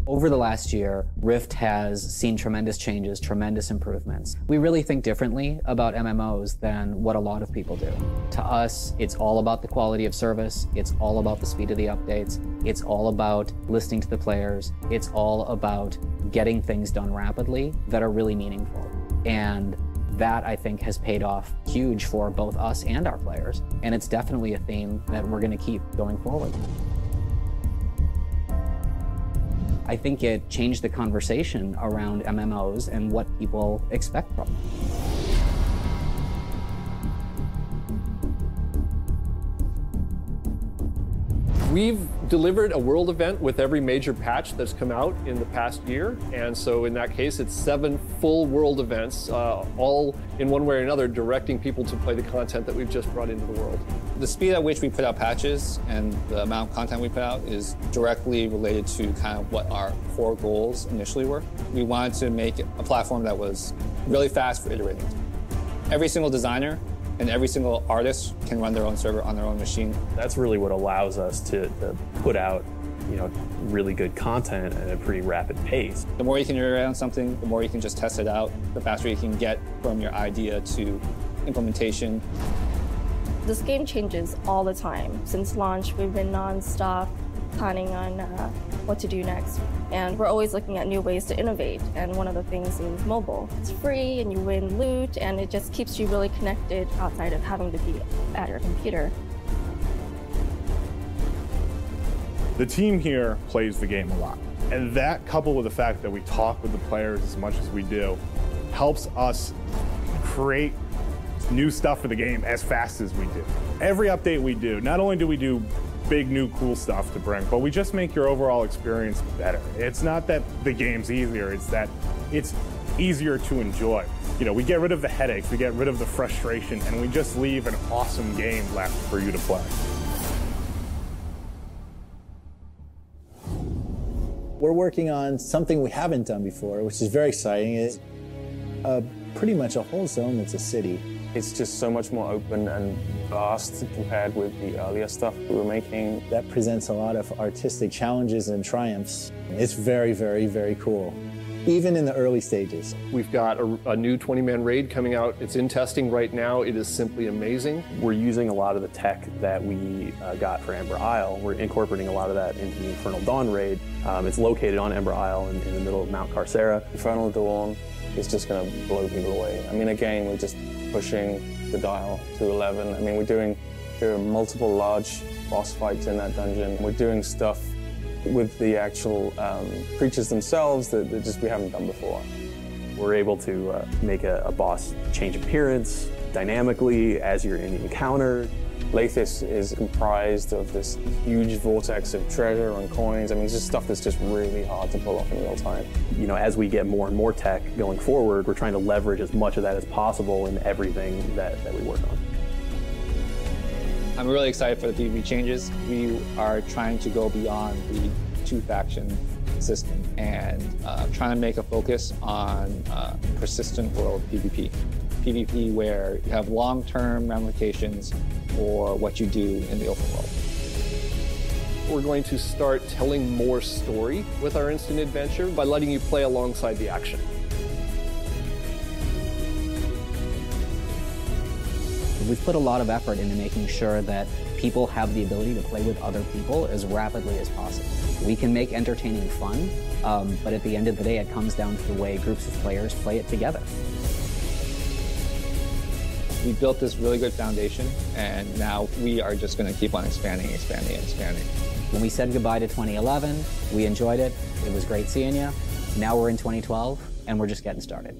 Over the last year, Rift has seen tremendous changes, tremendous improvements. We really think differently about MMOs than what a lot of people do. To us, it's all about the quality of service, it's all about the speed of the updates, it's all about listening to the players, it's all about getting things done rapidly that are really meaningful. And that, I think, has paid off huge for both us and our players. And it's definitely a theme that we're going to keep going forward. I think it changed the conversation around MMOs and what people expect from them. We've delivered a world event with every major patch that's come out in the past year. And so in that case, it's 7 full world events, all in one way or another directing people to play the content that we've just brought into the world. The speed at which we put out patches and the amount of content we put out is directly related to kind of what our core goals initially were. We wanted to make a platform that was really fast for iterating. Every single designer and every single artist can run their own server on their own machine. That's really what allows us to put out, really good content at a pretty rapid pace. The more you can iterate on something, the more you can just test it out, the faster you can get from your idea to implementation. This game changes all the time. Since launch, we've been non-stop planning on what to do next. And we're always looking at new ways to innovate. And one of the things is mobile. It's free and you win loot and it just keeps you really connected outside of having to be at your computer. The team here plays the game a lot. And that, coupled with the fact that we talk with the players as much as we do, helps us create new stuff for the game as fast as we do. Every update we do, not only do we do big new cool stuff to bring, but we just make your overall experience better. It's not that the game's easier, it's that it's easier to enjoy. We get rid of the headaches, we get rid of the frustration, and we just leave an awesome game left for you to play. We're working on something we haven't done before, which is very exciting. It's pretty much a whole zone that's a city. It's just so much more open and vast compared with the earlier stuff we were making. That presents a lot of artistic challenges and triumphs. It's very, very, very cool, even in the early stages. We've got a new 20-man raid coming out. It's in testing right now. It is simply amazing. We're using a lot of the tech that we got for Ember Isle. We're incorporating a lot of that into the Infernal Dawn raid. It's located on Ember Isle in the middle of Mount Carcera. Infernal Dawn is just going to blow people away. I mean, again, we're just pushing the dial to 11. I mean, there are multiple large boss fights in that dungeon. We're doing stuff with the actual creatures themselves that we haven't done before. We're able to make a boss change appearance dynamically as you're in the encounter. Lathis is comprised of this huge vortex of treasure and coins. I mean, it's just stuff that's just really hard to pull off in real time. As we get more and more tech going forward, we're trying to leverage as much of that as possible in everything that we work on. I'm really excited for the PvP changes. We are trying to go beyond the 2-faction system and trying to make a focus on persistent world PvP. PvP where you have long-term ramifications for what you do in the open world. We're going to start telling more story with our instant adventure by letting you play alongside the action. We've put a lot of effort into making sure that people have the ability to play with other people as rapidly as possible. We can make entertaining fun, but at the end of the day, it comes down to the way groups of players play it together. We built this really good foundation, and now we are just going to keep on expanding. When we said goodbye to 2011, we enjoyed it. It was great seeing you. Now we're in 2012, and we're just getting started.